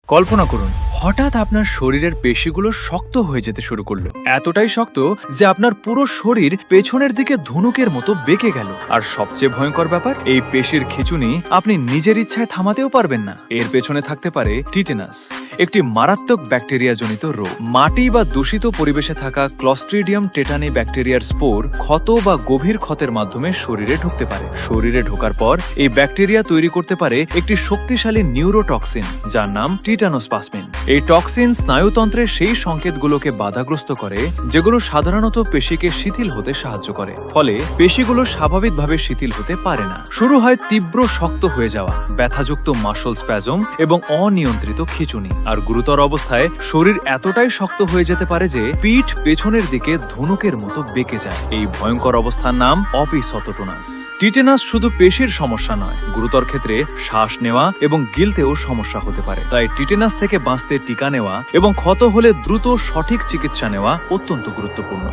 কল্পনা করুন হঠাৎ আপনার শরীরের পেশিগুলো শক্ত হয়ে যেতে শুরু করলো, এতটাই শক্ত যে আপনার পুরো শরীর পেছনের দিকে ধনুকের মতো বেঁকে গেল। আর সবচেয়ে ভয়ঙ্কর ব্যাপার, এই পেশির খিঁচুনি আপনি নিজের ইচ্ছায় থামাতেও পারবেন না। এর পেছনে থাকতে পারে টিটেনাস, একটি মারাত্মক ব্যাকটেরিয়া জনিত রোগ। মাটি বা দূষিত পরিবেশে থাকা ক্লস্ট্রিডিয়াম টেটানি ব্যাকটেরিয়ার স্পোর ক্ষত বা গভীর ক্ষতের মাধ্যমে শরীরে ঢুকতে পারে। শরীরে ঢোকার পর এই ব্যাকটেরিয়া তৈরি করতে পারে একটি শক্তিশালী নিউরোটক্সিন, যার নাম টিটানোস্পাসমিন। এই টক্সিন স্নায়ুতন্ত্রের সেই সংকেতগুলোকে বাধাগ্রস্ত করে যেগুলো সাধারণত পেশিকে শিথিল হতে সাহায্য করে, ফলে পেশিগুলো স্বাভাবিকভাবে শিথিল হতে পারে না। শুরু হয় তীব্র শক্ত হয়ে যাওয়া, ব্যথাযুক্ত মাসল স্প্যাজম এবং অনিয়ন্ত্রিত খিঁচুনি। আর গুরুতর অবস্থায় শরীর এতটাই শক্ত হয়ে যেতে পারে যে পিঠ পেছনের দিকে ধনুকের মতো বেঁকে যায়। এই ভয়ঙ্কর অবস্থার নাম অপিসটোটোনাস। টিটেনাস শুধু পেশির সমস্যা নয়, গুরুতর ক্ষেত্রে শ্বাস নেওয়া এবং গিলতেও সমস্যা হতে পারে। তাই টিটেনাস থেকে বাঁচতে টিকা নেওয়া এবং ক্ষত হলে দ্রুত সঠিক চিকিৎসা নেওয়া অত্যন্ত গুরুত্বপূর্ণ।